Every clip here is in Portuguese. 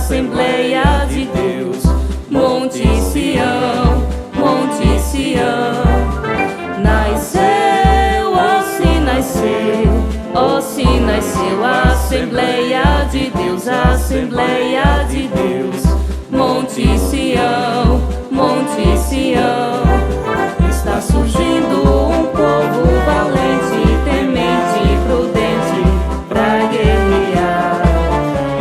Assembleia de Deus. Monte Sião, Monte Sião. Nasceu, ó se nasceu, ó se nasceu a Assembleia de Deus, a Assembleia de Deus. Monte Sião, Monte Sião. Está surgindo um povo valente, temente e prudente pra guerrear.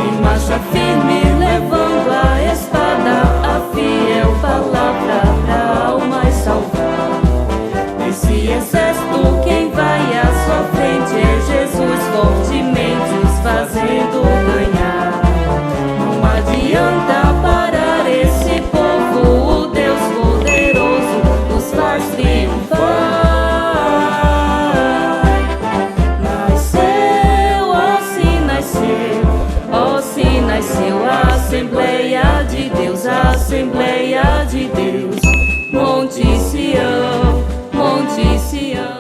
Em marcha firme, levando a espada, a fiel palavra pra almas salvar. Esse exército, quem vai à sua frente é Jesus, fortemente os fazendo ganhar. Não adianta parar esse povo, o Deus poderoso nos faz triunfar. Nasceu, ó se nasceu, ó se nasceu a Assembleia de Deus, a Assembleia de Deus. Monte Sião, Monte Sião.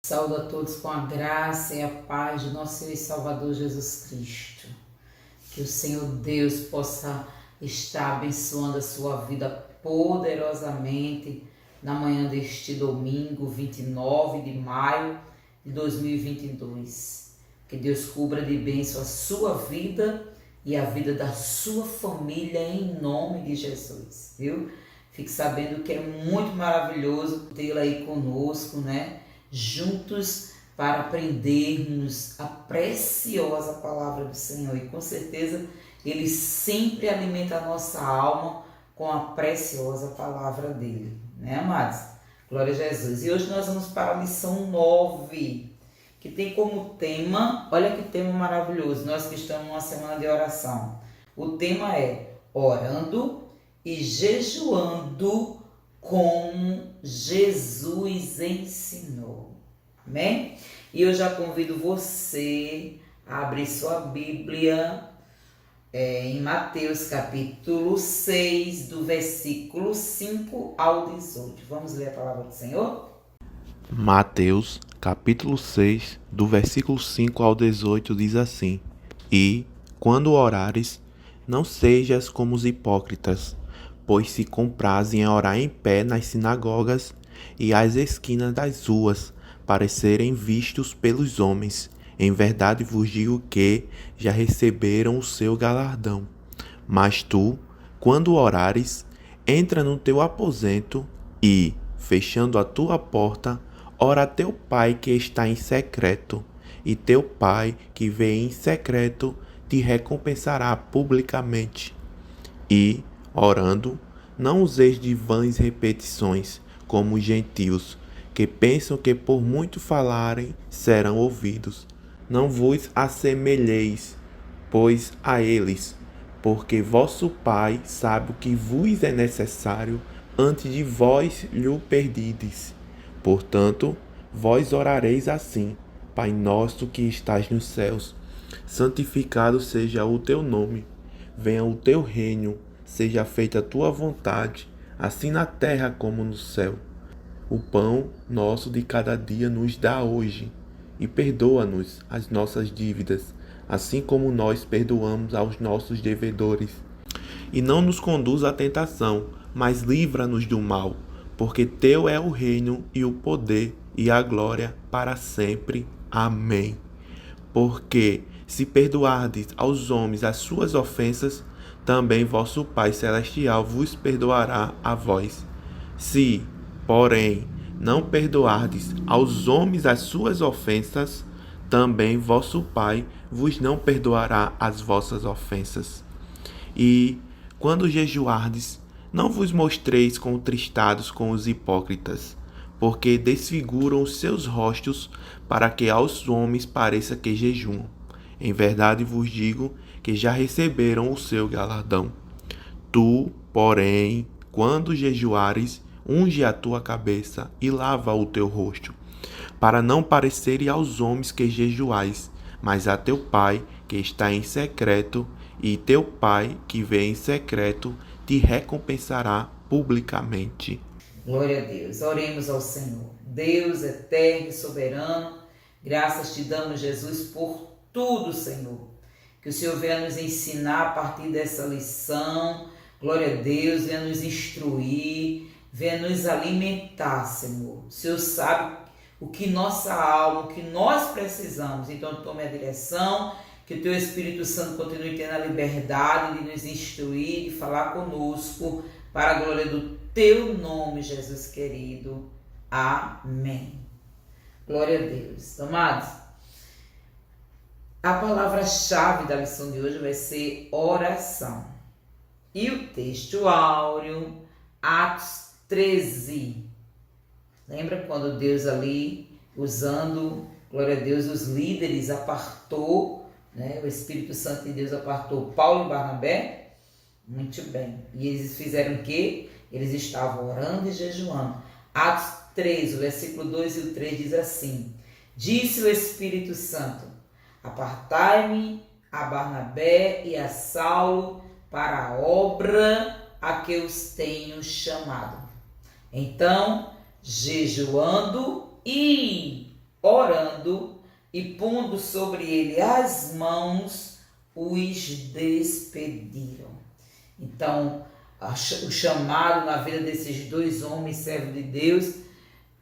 Saúdo a todos com a graça e a paz de nosso Senhor e Salvador Jesus Cristo. Que o Senhor Deus possa estar abençoando a sua vida poderosamente na manhã deste domingo, 29 de maio de 2022. Que Deus cubra de bênção a sua vida e a vida da sua família em nome de Jesus, viu? Fique sabendo que é muito maravilhoso tê-la aí conosco, né? Juntos para aprendermos a preciosa palavra do Senhor. E com certeza Ele sempre alimenta a nossa alma com a preciosa palavra dele, né, amados? Glória a Jesus. E hoje nós vamos para a lição 9, que tem como tema, olha que tema maravilhoso, nós que estamos numa semana de oração. O tema é orando e jejuando como Jesus ensinou. Amém? E eu já convido você a abrir sua Bíblia em Mateus capítulo 6, do versículo 5 ao 18. Vamos ler a palavra do Senhor? Mateus capítulo 6, do versículo 5 ao 18 diz assim: E, quando orares, não sejas como os hipócritas, pois se comprazem em orar em pé nas sinagogas e às esquinas das ruas, para serem vistos pelos homens. Em verdade vos digo que já receberam o seu galardão. Mas tu, quando orares, entra no teu aposento e, fechando a tua porta, ora a teu Pai que está em secreto, e teu Pai que vê em secreto te recompensará publicamente. E, orando, não useis de vãs repetições, como os gentios, que pensam que por muito falarem serão ouvidos. Não vos assemelheis, pois, a eles, porque vosso Pai sabe o que vos é necessário antes de vós lhe perdides. Portanto, vós orareis assim: Pai nosso que estás nos céus, santificado seja o teu nome. Venha o teu reino, seja feita a tua vontade, assim na terra como no céu. O pão nosso de cada dia nos dá hoje, e perdoa-nos as nossas dívidas, assim como nós perdoamos aos nossos devedores. E não nos conduz à tentação, mas livra-nos do mal, porque teu é o reino e o poder e a glória para sempre. Amém. Porque se perdoardes aos homens as suas ofensas, também vosso Pai Celestial vos perdoará a vós. Se, porém, não perdoardes aos homens as suas ofensas, também vosso Pai vos não perdoará as vossas ofensas. E, quando jejuardes, não vos mostreis contristados com os hipócritas, porque desfiguram os seus rostos para que aos homens pareça que jejuam. Em verdade vos digo que já receberam o seu galardão. Tu, porém, quando jejuares, unge a tua cabeça e lava o teu rosto, para não parecerem aos homens que jejuais, mas a teu Pai que está em secreto, e teu Pai que vê em secreto te recompensará publicamente. Glória a Deus. Oremos ao Senhor. Deus eterno e soberano, graças te damos, Jesus, por tudo, Senhor. Que o Senhor venha nos ensinar a partir dessa lição. Glória a Deus, venha nos instruir, venha nos alimentar, Senhor. O Senhor sabe o que nossa alma, o que nós precisamos. Então tome a direção, que o teu Espírito Santo continue tendo a liberdade de nos instruir, de falar conosco, para a glória do teu nome, Jesus querido. Amém. Glória a Deus. Amados, a palavra-chave da lição de hoje vai ser oração. E o texto áureo, Atos 13. Lembra quando Deus ali, usando, glória a Deus, os líderes, apartou, né? O Espírito Santo de Deus apartou Paulo e Barnabé? Muito bem. E eles fizeram o quê? Eles estavam orando e jejuando. Atos 3, o versículo 2 e o 3 diz assim: disse o Espírito Santo: apartai-me a Barnabé e a Saulo para a obra a que os tenho chamado. Então, jejuando e orando e pondo sobre ele as mãos, os despediram. Então, o chamado na vida desses dois homens servos de Deus,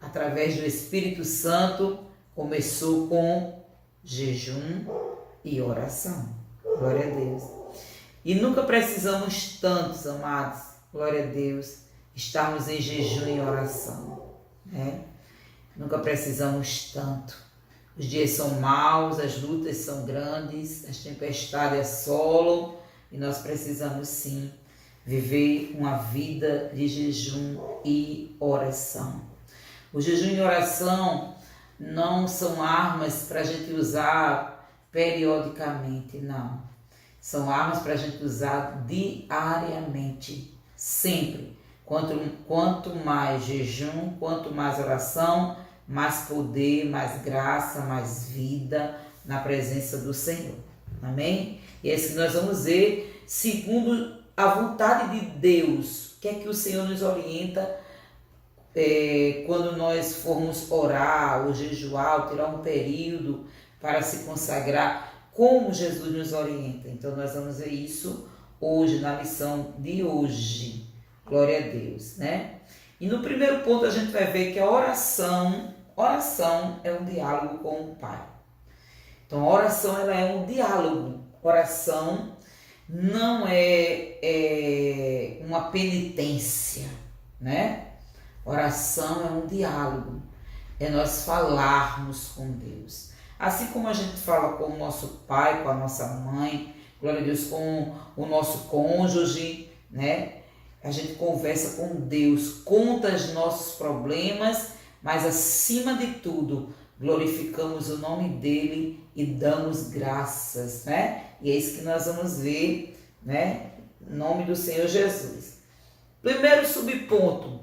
através do Espírito Santo, começou com jejum e oração. Glória a Deus. E nunca precisamos tantos, amados, glória a Deus, estarmos em jejum e oração, né? Nunca precisamos tanto. Os dias são maus, as lutas são grandes, as tempestades assolam e nós precisamos sim viver uma vida de jejum e oração. O jejum e oração não são armas para a gente usar periodicamente, não. São armas para a gente usar diariamente, sempre. Quanto mais jejum, quanto mais oração, mais poder, mais graça, mais vida na presença do Senhor. Amém? E é isso que nós vamos ver, segundo a vontade de Deus. O que é que o Senhor nos orienta quando nós formos orar ou jejuar, ou tirar um período para se consagrar, como Jesus nos orienta. Então nós vamos ver isso hoje, na lição de hoje. Glória a Deus, né? E no primeiro ponto a gente vai ver que a oração é um diálogo com o Pai. Então a oração ela é um diálogo. Oração não é uma penitência, né? Oração é um diálogo. É nós falarmos com Deus. Assim como a gente fala com o nosso pai, com a nossa mãe, glória a Deus, com o nosso cônjuge, né? A gente conversa com Deus, conta os nossos problemas, mas acima de tudo, glorificamos o nome dele e damos graças, né? E é isso que nós vamos ver, né? Em nome do Senhor Jesus. Primeiro subponto,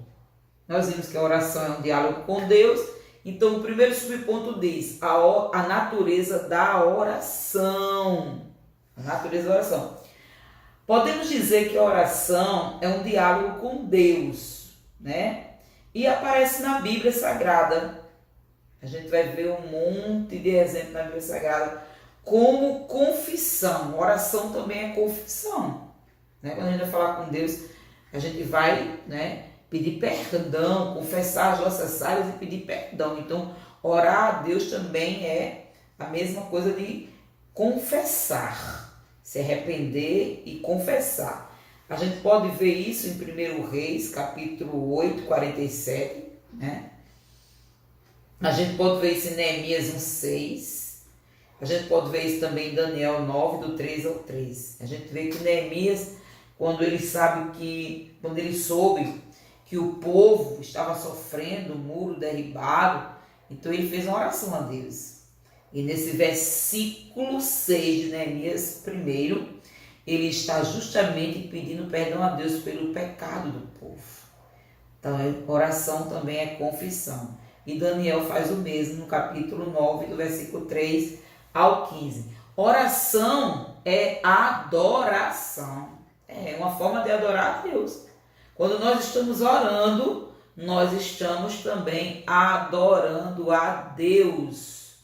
nós vimos que a oração é um diálogo com Deus. Então, o primeiro subponto diz a natureza da oração. A natureza da oração. Podemos dizer que a oração é um diálogo com Deus, né? E aparece na Bíblia Sagrada. A gente vai ver um monte de exemplos na Bíblia Sagrada como confissão. Oração também é confissão, né? Quando a gente vai falar com Deus, a gente vai, né, pedir perdão, confessar as nossas falhas e pedir perdão. Então, orar a Deus também é a mesma coisa de confessar. Se arrepender e confessar. A gente pode ver isso em 1 Reis, capítulo 8, 47, né? A gente pode ver isso em Neemias 1:6. A gente pode ver isso também em Daniel 9, do 3 ao 3. A gente vê que Neemias, quando ele soube que o povo estava sofrendo o muro derribado, então ele fez uma oração a Deus. E nesse versículo 6 de Neemias 1, ele está justamente pedindo perdão a Deus pelo pecado do povo. Então, a oração também é confissão. e Daniel faz o mesmo no capítulo 9, do versículo 3 ao 15. Oração é adoração. É uma forma de adorar a Deus. Quando nós estamos orando, nós estamos também adorando a Deus.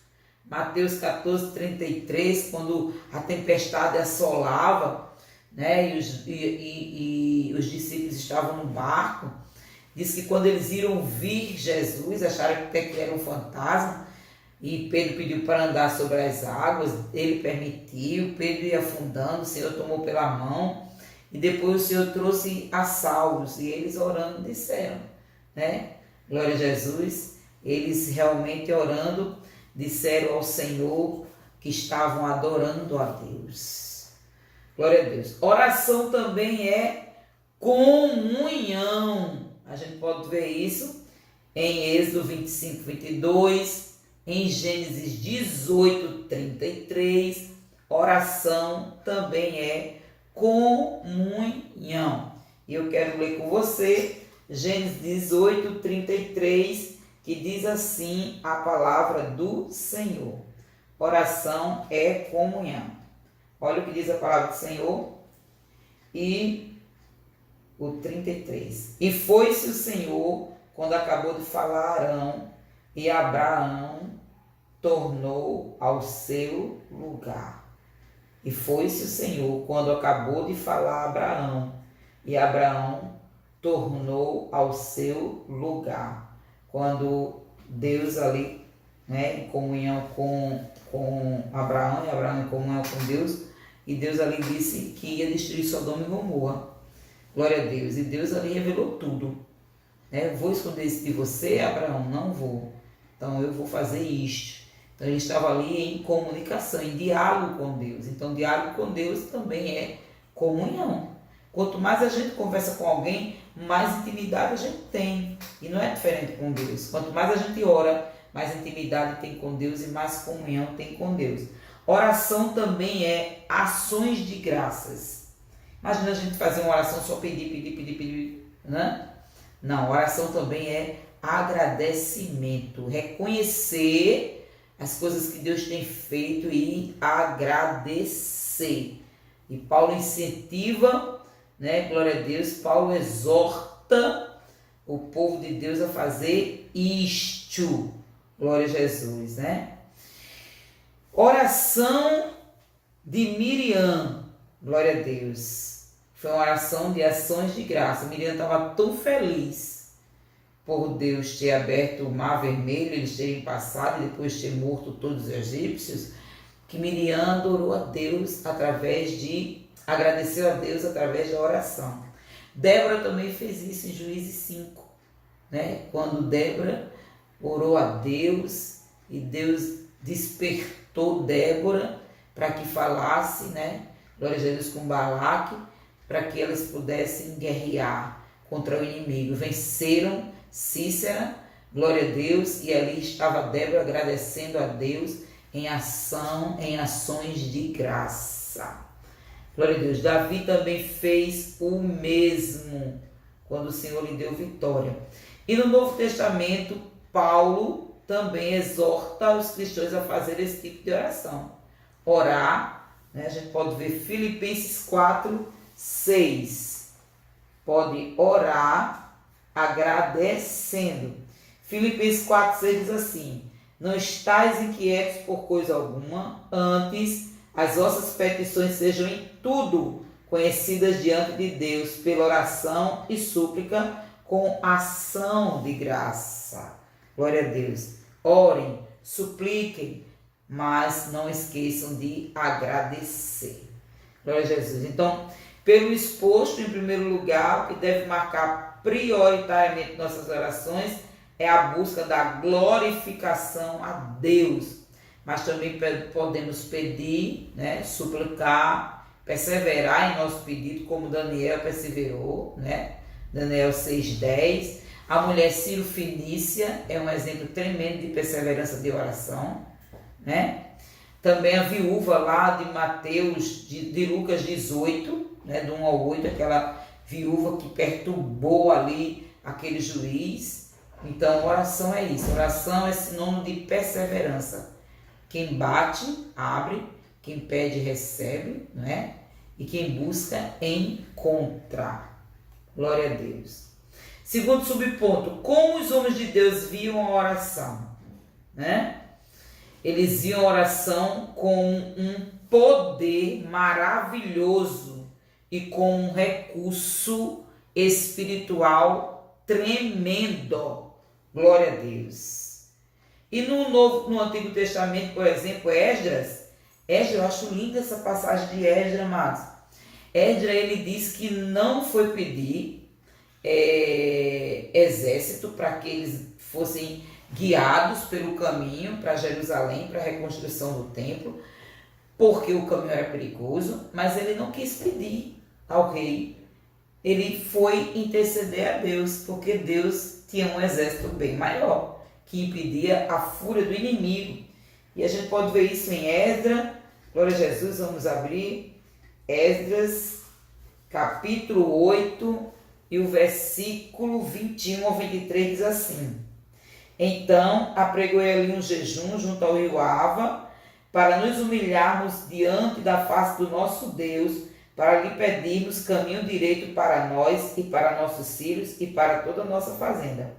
Mateus 14, 33, quando a tempestade assolava, né, e os discípulos estavam no barco, diz que quando eles iram vir Jesus, acharam até que era um fantasma, e Pedro pediu para andar sobre as águas, ele permitiu, Pedro ia afundando, o Senhor tomou pela mão, e depois o Senhor trouxe a salvos, e eles orando disseram, né? Glória a Jesus, eles realmente orando, disseram ao Senhor que estavam adorando a Deus. Glória a Deus. Oração também é comunhão. A gente pode ver isso em Êxodo 25, 22, em Gênesis 18, 33. Oração também é comunhão. E eu quero ler com você Gênesis 18, 33, que diz assim a palavra do Senhor. Oração é comunhão. Olha o que diz a palavra do Senhor. E o 33. E foi-se o Senhor quando acabou de falar a Arão, e Abraão tornou ao seu lugar. E foi-se o Senhor quando acabou de falar a Abraão, e Abraão tornou ao seu lugar. Quando Deus ali, né, em comunhão com Abraão, e Abraão em comunhão com Deus, e Deus ali disse que ia destruir Sodoma e Gomorra. Glória a Deus. E Deus ali revelou tudo. Vou esconder isso de você, Abraão? Não vou. Então eu vou fazer isto. Então ele estava ali em comunicação, em diálogo com Deus. Então diálogo com Deus também é comunhão. Quanto mais a gente conversa com alguém, mais intimidade a gente tem. E não é diferente com Deus. Quanto mais a gente ora, mais intimidade tem com Deus e mais comunhão tem com Deus. Oração também é ações de graças. Imagina a gente fazer uma oração só pedir, né? Não, oração também é agradecimento. Reconhecer as coisas que Deus tem feito e agradecer. E Paulo incentiva, né? Glória a Deus, Paulo exorta o povo de Deus a fazer isto. Glória a Jesus, né? Oração de Miriam. Glória a Deus. Foi uma oração de ações de graça. Miriam estava tão feliz por Deus ter aberto o mar vermelho, eles terem passado e depois ter morto todos os egípcios, que Miriam adorou a Deus agradeceu a Deus através da oração. Débora também fez isso em Juízes 5, né? Quando Débora orou a Deus e Deus despertou Débora para que falasse, né? Glória a Jesus, com Balaque, para que elas pudessem guerrear contra o inimigo. Venceram Cícera, glória a Deus, e ali estava Débora agradecendo a Deus em ações de graça. Glória a Deus. Davi também fez o mesmo quando o Senhor lhe deu vitória. E no Novo Testamento, Paulo também exorta os cristãos a fazer esse tipo de oração. Orar, né? A gente pode ver Filipenses 4, 6. Pode orar agradecendo. Filipenses 4, 6 diz assim: não estais inquietos por coisa alguma, antes as vossas petições sejam em tudo conhecidas diante de Deus pela oração e súplica com ação de graça. Glória a Deus. Orem, supliquem, mas não esqueçam de agradecer. Glória a Jesus. Então, pelo exposto, em primeiro lugar, o que deve marcar prioritariamente nossas orações é a busca da glorificação a Deus. Mas também podemos pedir, né, suplicar, perseverar em nosso pedido, como Daniel perseverou, né? Daniel 6:10. A mulher Ciro-Fenícia é um exemplo tremendo de perseverança de oração, né? Também a viúva lá de Mateus, de Lucas 18, né, do 1 ao 8, aquela viúva que perturbou ali aquele juiz, Então, oração é isso. Oração é sinônimo de perseverança. Quem bate, abre. Quem pede, recebe, não é? E quem busca, encontra. Glória a Deus. Segundo subponto, como os homens de Deus viam a oração, né? Eles viam a oração com um poder maravilhoso e com um recurso espiritual tremendo. Glória a Deus. E no Antigo Testamento, por exemplo, Esdras, eu acho linda essa passagem de Esdras, amados. Esdras, ele diz que não foi pedir exército para que eles fossem guiados pelo caminho para Jerusalém, para a reconstrução do templo, porque o caminho era perigoso, mas ele não quis pedir ao rei. Ele foi interceder a Deus, porque Deus tinha um exército bem maior, que impedia a fúria do inimigo. E a gente pode ver isso em Esdras. Glória a Jesus, vamos abrir Esdras, capítulo 8, e o versículo 21 ao 23 diz assim: Então apregoei ali um jejum junto ao rio Ava, para nos humilharmos diante da face do nosso Deus, para lhe pedirmos caminho direito para nós e para nossos filhos e para toda a nossa fazenda.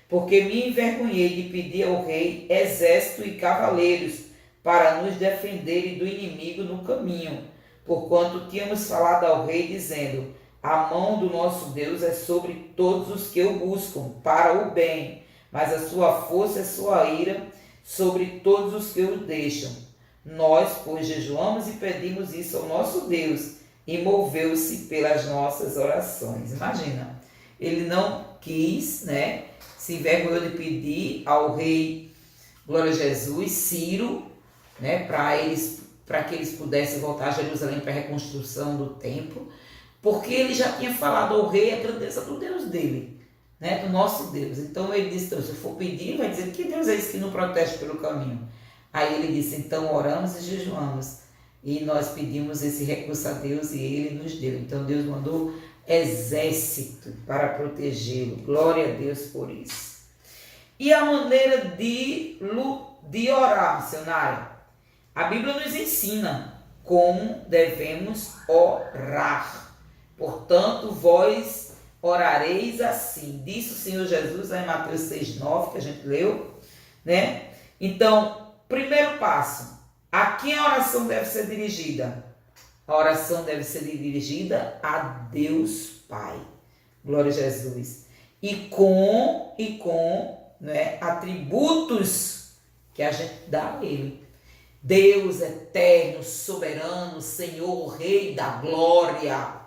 Porque me envergonhei de pedir ao rei exército e cavaleiros para nos defenderem do inimigo no caminho, porquanto tínhamos falado ao rei, dizendo: a mão do nosso Deus é sobre todos os que o buscam, para o bem, mas a sua força e sua ira sobre todos os que o deixam. Nós, pois, jejuamos e pedimos isso ao nosso Deus, e moveu-se pelas nossas orações. Imagina, ele não quis, né? Se envergonhou de pedir ao rei, glória a Jesus, Ciro, né, para que eles pudessem voltar a Jerusalém para a reconstrução do templo, porque ele já tinha falado ao rei a grandeza do Deus dele, né, do nosso Deus. Então ele disse: então, se eu for pedir, vai dizer que Deus é esse que nos protege pelo caminho. Aí ele disse: então oramos e jejuamos, e nós pedimos esse recurso a Deus e ele nos deu. Então Deus mandou exército para protegê-lo. Glória a Deus por isso. E a maneira de orar, missionário? A Bíblia nos ensina como devemos orar. Portanto, vós orareis assim. Disse o Senhor Jesus em Mateus 6,9, que a gente leu, né? Então, primeiro passo: a quem a oração deve ser dirigida? A oração deve ser dirigida a Deus Pai. Glória a Jesus. E com né, atributos que a gente dá a Ele. Deus eterno, soberano, Senhor, Rei da glória.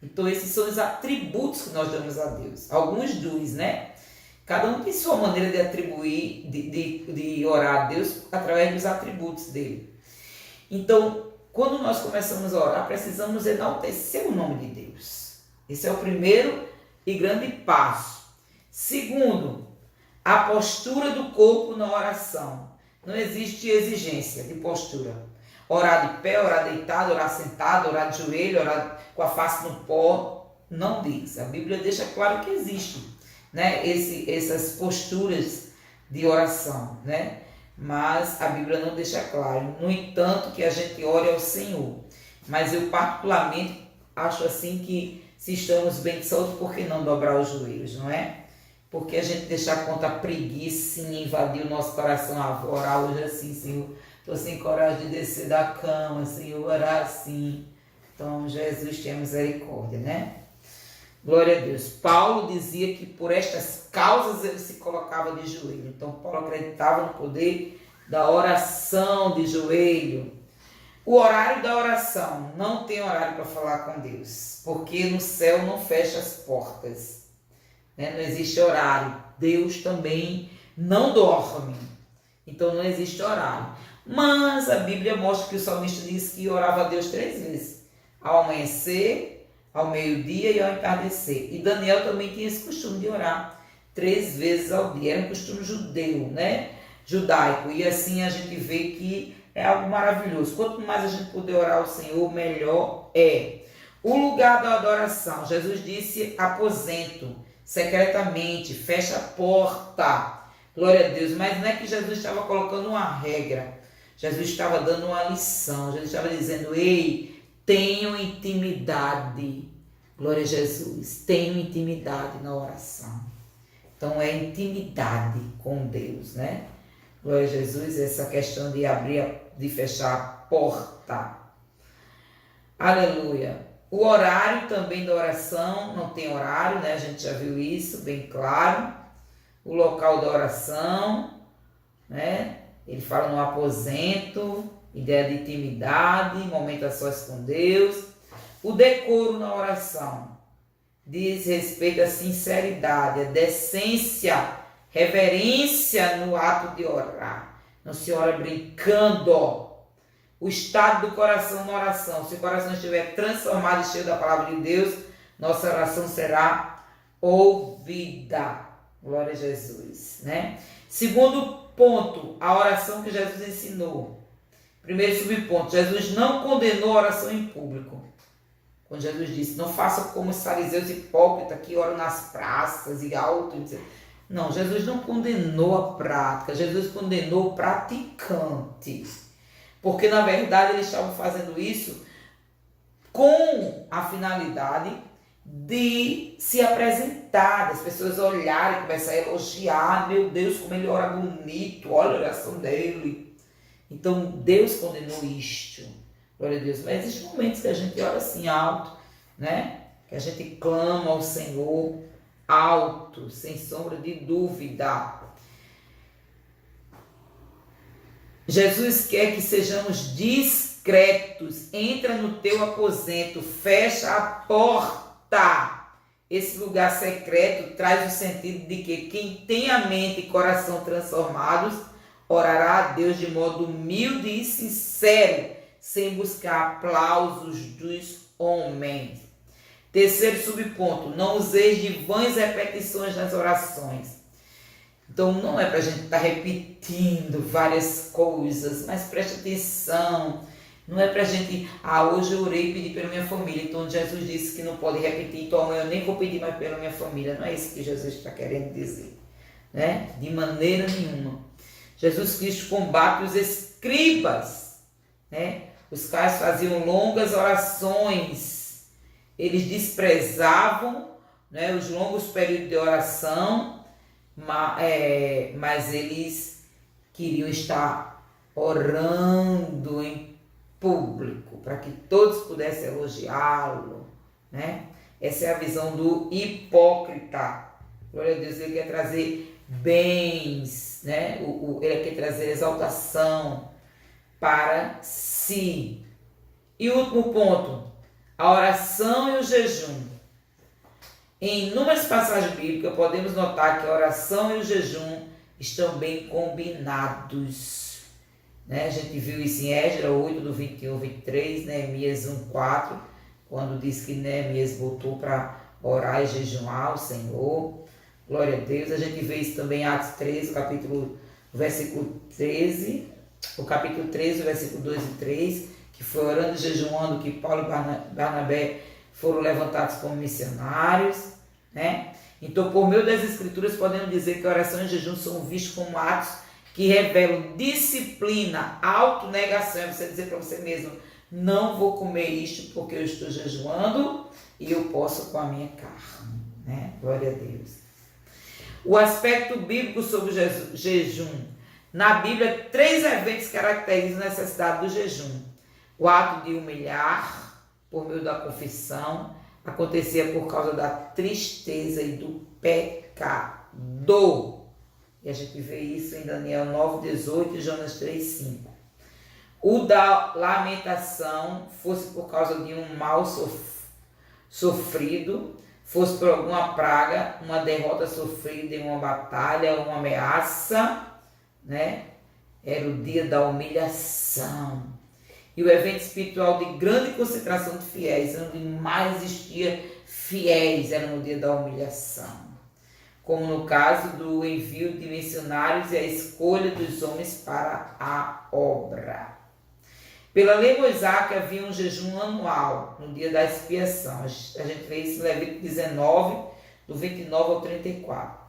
Então esses são os atributos que nós damos a Deus. Alguns dos, né? Cada um tem sua maneira de atribuir, de orar a Deus através dos atributos dele. Então, quando nós começamos a orar, precisamos enaltecer o nome de Deus. Esse é o primeiro e grande passo. Segundo, a postura do corpo na oração. Não existe exigência de postura. Orar de pé, orar deitado, orar sentado, orar de joelho, orar com a face no pó. Não diz. A Bíblia deixa claro que existe, né, essas posturas de oração, né? Mas a Bíblia não deixa claro. No entanto, que a gente ore ao Senhor. Mas eu particularmente acho assim que se estamos bem de saúde, por que não dobrar os joelhos, não é? Porque a gente deixar conta a preguiça em invadir o nosso coração, orar hoje assim, Senhor, estou sem coragem de descer da cama, Senhor, orar assim. Então, Jesus tenha misericórdia, né? Glória a Deus. Paulo dizia que por estas causas ele se colocava de joelho. Então, Paulo acreditava no poder da oração de joelho. O horário da oração. Não tem horário para falar com Deus, porque no céu não fecha as portas, né? Não existe horário. Deus também não dorme. Então, não existe horário. Mas a Bíblia mostra que o salmista disse que orava a Deus 3 vezes. Ao amanhecer, ao meio-dia e ao entardecer. E Daniel também tinha esse costume de orar 3 vezes ao dia. Era um costume judeu, né? Judaico. E assim a gente vê que é algo maravilhoso. Quanto mais a gente puder orar ao Senhor, melhor é. O lugar da adoração. Jesus disse aposento. secretamente, fecha a porta. Glória a Deus. Mas não é que Jesus estava colocando uma regra. Jesus estava dando uma lição. Jesus estava dizendo, ei, tenham intimidade. Glória a Jesus. Tenham intimidade na oração. Então é intimidade com Deus, né? Glória a Jesus, essa questão de abrir, de fechar a porta. Aleluia. O horário também da oração, não tem horário, né? A gente já viu isso, bem claro. O local da oração, né? Ele fala no aposento, ideia de intimidade, momento a sós com Deus. O decoro na oração diz respeito à sinceridade, à decência, reverência no ato de orar. Não se ora brincando. O estado do coração na oração. Se o coração estiver transformado e cheio da palavra de Deus, nossa oração será ouvida. Glória a Jesus, né? Segundo ponto, a oração que Jesus ensinou. Primeiro subponto, Jesus não condenou a oração em público. Quando Jesus disse, não façam como os fariseus hipócritas que oram nas praças e alto. Não, Jesus não condenou a prática, Jesus condenou o praticante. Porque, na verdade, eles estavam fazendo isso com a finalidade de se apresentar, das pessoas olharem, começar a elogiar. Meu Deus, como ele ora bonito, olha a oração dele. Então, Deus condenou isto. Glória a Deus. Mas existem momentos que a gente ora assim alto, né? Que a gente clama ao Senhor alto, sem sombra de dúvida. Jesus quer que sejamos discretos. Entra no teu aposento, fecha a porta. Esse lugar secreto traz o sentido de que quem tem a mente e coração transformados orará a Deus de modo humilde e sincero, sem buscar aplausos dos homens. Terceiro subponto, não useis de vãs repetições nas orações. Então não é para a gente estar repetindo várias coisas, mas preste atenção. Não é para a gente, hoje eu orei e pedi pela minha família, então Jesus disse que não pode repetir, então amanhã eu nem vou pedir mais pela minha família. Não é isso que Jesus está querendo dizer, né? De maneira nenhuma. Jesus Cristo combate os escribas, né? Os quais faziam longas orações. Eles desprezavam, né, os longos períodos de oração, mas eles queriam estar orando em público, para que todos pudessem elogiá-lo, né? Essa é a visão do hipócrita. Glória a Deus, ele quer trazer bens, né? Ele quer trazer exaltação para si. E o último ponto, a oração e o jejum. Em inúmeras passagens bíblicas podemos notar que a oração e o jejum estão bem combinados, né? A gente viu isso em Esdras 8, do 21 ao 23, Neemias 1:4, quando diz que Neemias voltou para orar e jejuar ao Senhor. Glória a Deus. A gente vê isso também em Atos 13, versículo 13, o capítulo 13, o versículo 2 e 3, que foi orando e jejuando que Paulo e Barnabé foram levantados como missionários, né? Então, por meio das Escrituras, podemos dizer que a oração e jejum são vistos como atos que revelam disciplina, autonegação. É você dizer para você mesmo, não vou comer isto porque eu estou jejuando e eu posso com a minha carne, né? Glória a Deus. O aspecto bíblico sobre o jejum. Na Bíblia, 3 eventos caracterizam a necessidade do jejum. O ato de humilhar, por meio da confissão, acontecia por causa da tristeza e do pecado. E a gente vê isso em Daniel 9:18 e Jonas 3:5. O da lamentação, fosse por causa de um mal sofrido, fosse por alguma praga, uma derrota sofrida em uma batalha, uma ameaça, né? Era o dia da humilhação. E o evento espiritual de grande concentração de fiéis, onde mais existia fiéis, era no dia da humilhação. Como no caso do envio de missionários e a escolha dos homens para a obra. Pela lei mosaica havia um jejum anual, no dia da expiação. A gente vê isso em Levítico 19, do 29 ao 34.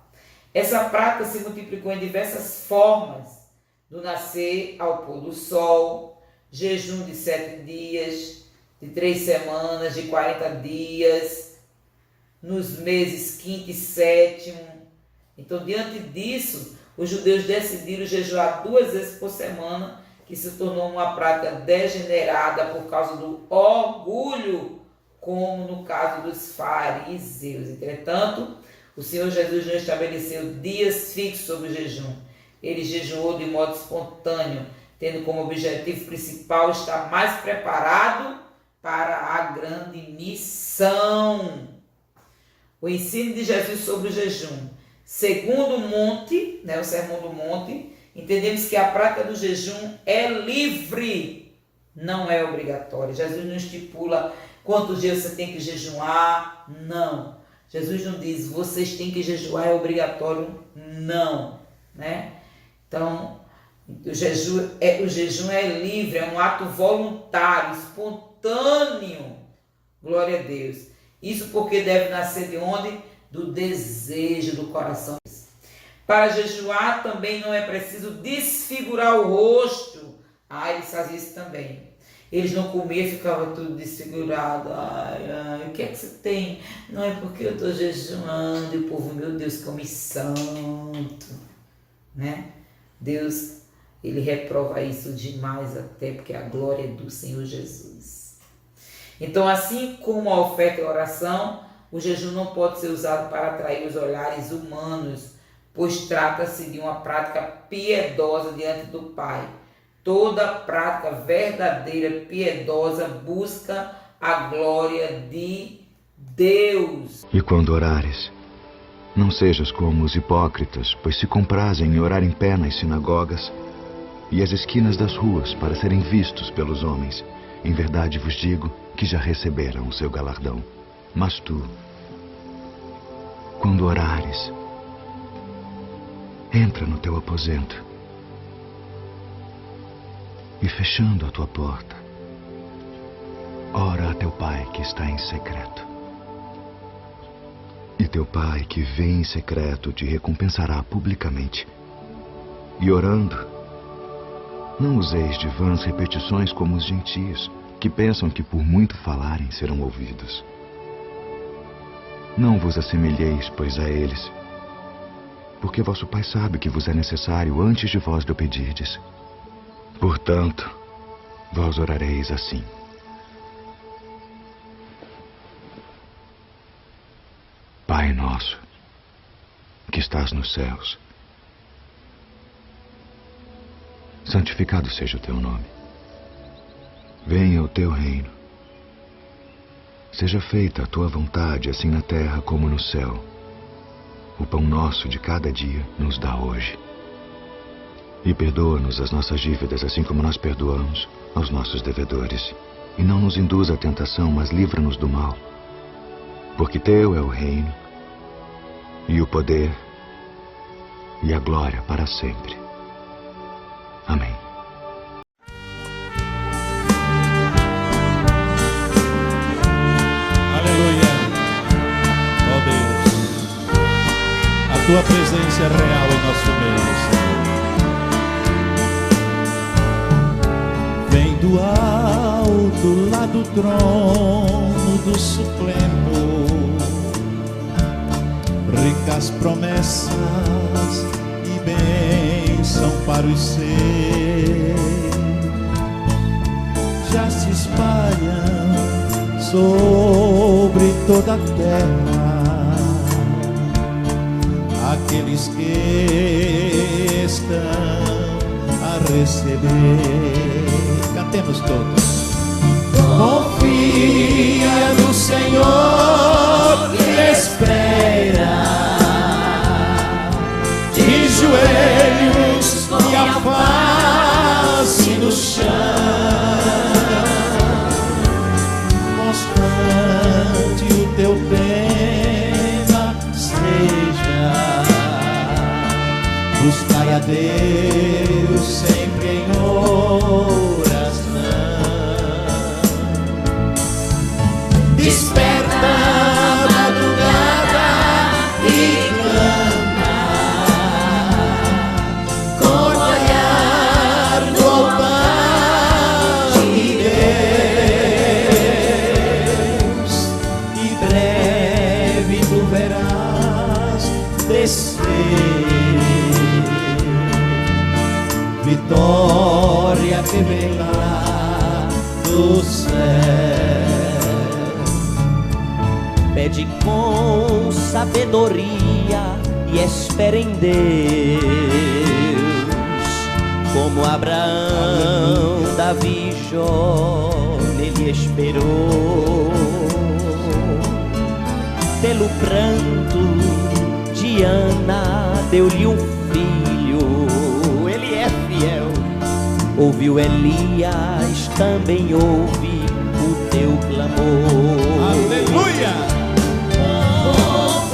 Essa prática se multiplicou em diversas formas, do nascer ao pôr do sol, jejum de 7 dias, de 3 semanas, de 40 dias, nos meses 5º e 7º. Então, diante disso, os judeus decidiram jejuar 2 vezes por semana, que se tornou uma prática degenerada por causa do orgulho, como no caso dos fariseus. Entretanto, o Senhor Jesus não estabeleceu dias fixos sobre o jejum. Ele jejuou de modo espontâneo, tendo como objetivo principal estar mais preparado para a grande missão. O ensino de Jesus sobre o jejum. Segundo o monte, o Sermão do Monte, entendemos que a prática do jejum é livre, não é obrigatória. Jesus não estipula quantos dias você tem que jejuar, não. Jesus não diz, vocês têm que jejuar, é obrigatório, não. Então, o jejum é livre, é um ato voluntário, espontâneo. Glória a Deus. Isso porque deve nascer de onde? Do desejo do coração. Para jejuar também não é preciso desfigurar o rosto. Eles faziam isso também. Eles não comiam, ficava tudo desfigurado. O que é que você tem? Não é porque eu estou jejuando. E o povo, meu Deus, come santo. Deus, ele reprova isso demais, até porque a glória é do Senhor Jesus. Então, assim como a oferta e a oração, o jejum não pode ser usado para atrair os olhares humanos, pois trata-se de uma prática piedosa diante do Pai. Toda prática verdadeira, piedosa, busca a glória de Deus. E quando orares, não sejas como os hipócritas, pois se comprazem em orar em pé nas sinagogas e às esquinas das ruas para serem vistos pelos homens. Em verdade vos digo que já receberam o seu galardão. Mas tu, quando orares, entra no teu aposento e, fechando a tua porta, ora a teu Pai que está em secreto. E teu Pai que vê em secreto te recompensará publicamente. E orando, não useis de vãs repetições como os gentios, que pensam que por muito falarem serão ouvidos. Não vos assemelheis, pois, a eles, porque vosso Pai sabe que vos é necessário antes de vós lhe pedirdes. Portanto, vós orareis assim: Pai nosso, que estás nos céus, santificado seja o teu nome. Venha o teu reino. Seja feita a tua vontade, assim na terra como no céu. O pão nosso de cada dia nos dá hoje. E perdoa-nos as nossas dívidas, assim como nós perdoamos aos nossos devedores. E não nos induza à tentação, mas livra-nos do mal. Porque teu é o reino, e o poder, e a glória para sempre. Amém. Aleluia. Ó Deus, a tua presença é real em nosso meio, Senhor. Vem do alto, lá do trono do Supremo, ricas promessas e bênção para os seus. Já se espalham sobre toda a terra aqueles que estão a receber. Cantemos todos. Confia no Senhor e espera, de joelhos e a face no chão, constante o teu tema seja buscar a Deus sempre em oração. Desperta a madrugada lá do céu. Pede com sabedoria e espera em Deus, como Abraão, Davi e Jó nele esperou. Pelo pranto de Ana deu-lhe um filho, ele é fiel. Ouviu Elias, também ouve o teu clamor. Aleluia!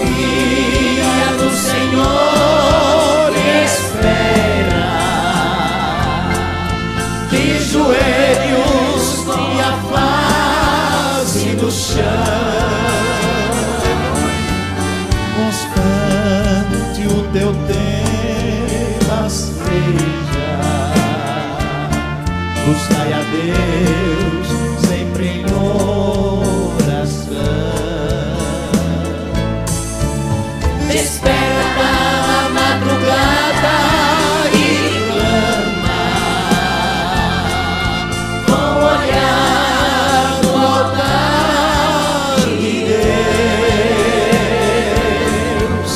Confia no Senhor e espera, de joelhos e a face no chão. Constante o teu tema seja, buscai a Deus sempre em oração. Desperta a madrugada e clama, com o olhar no altar de Deus.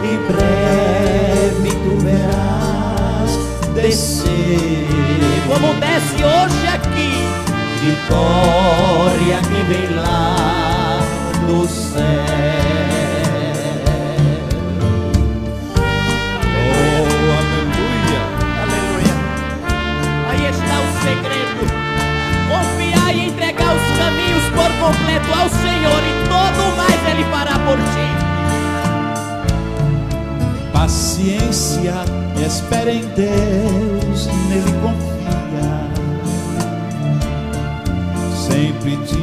Em breve tu verás descer, Como desce hoje aqui, vitória que vem lá do céu. Oh, aleluia! aleluia. Aí está o segredo: confiar e entregar os caminhos por completo ao Senhor, e todo mais Ele fará por ti. Paciência, espera em Deus, nele confia. Sempre te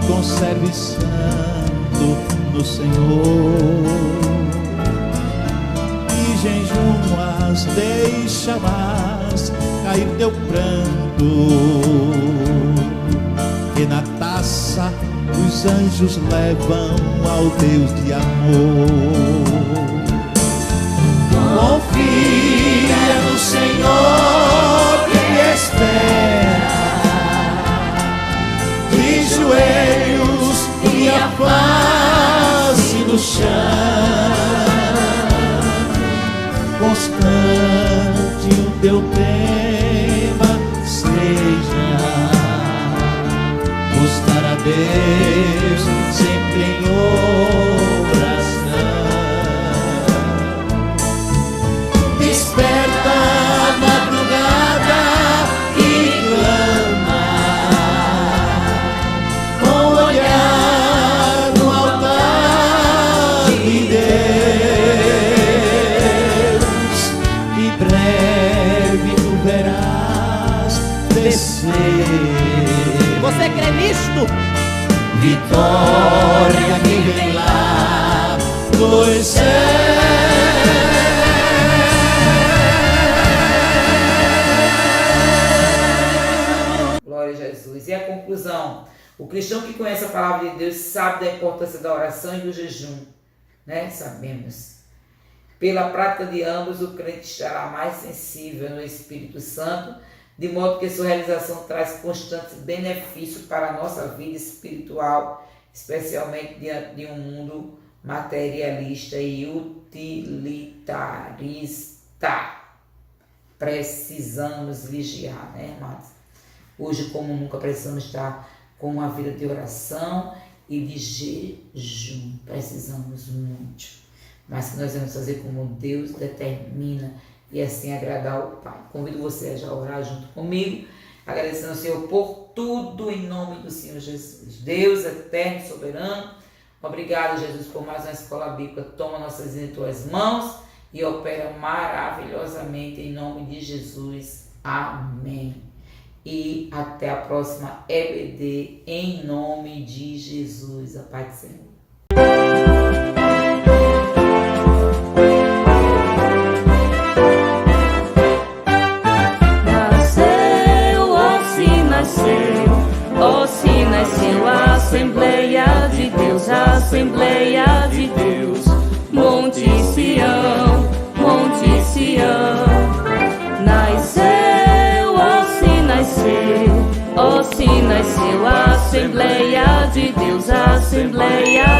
conserve santo no Senhor. E jejuas, deixa mais cair teu pranto, que na taça os anjos levam ao Deus de amor. Confia no Senhor e espera, De joelhos e a face no chão. constante o teu tema seja, buscar a Deus sempre em oração. Desperta a madrugada e clama, com o olhar no altar de Deus. Em breve tu verás descer. Você crê nisto? Vitória que vem lá dos céus. Glória a Jesus. E a conclusão: o cristão que conhece a palavra de Deus sabe da importância da oração e do jejum, né? Sabemos. Pela prática de ambos, o crente estará mais sensível no Espírito Santo, de modo que sua realização traz constantes benefícios para a nossa vida espiritual, especialmente diante de um mundo materialista e utilitarista. Precisamos vigiar, né, irmãos? Hoje, como nunca, precisamos estar com uma vida de oração e de jejum. Precisamos muito. Mas que nós vamos fazer como Deus determina e assim agradar ao Pai. Convido você a já orar junto comigo, agradecendo ao Senhor por tudo em nome do Senhor Jesus. Deus eterno e soberano, obrigado, Jesus, por mais uma escola bíblica. Toma nossas vidas em tuas mãos e opera maravilhosamente em nome de Jesus. Amém. E até a próxima EBD em nome de Jesus. A paz do Senhor. Nasceu a Assembleia de Deus, a Assembleia de Deus, Monte Sião, Monte Sião. Nasceu, assim nasceu. assim nasceu a Assembleia de Deus, a Assembleia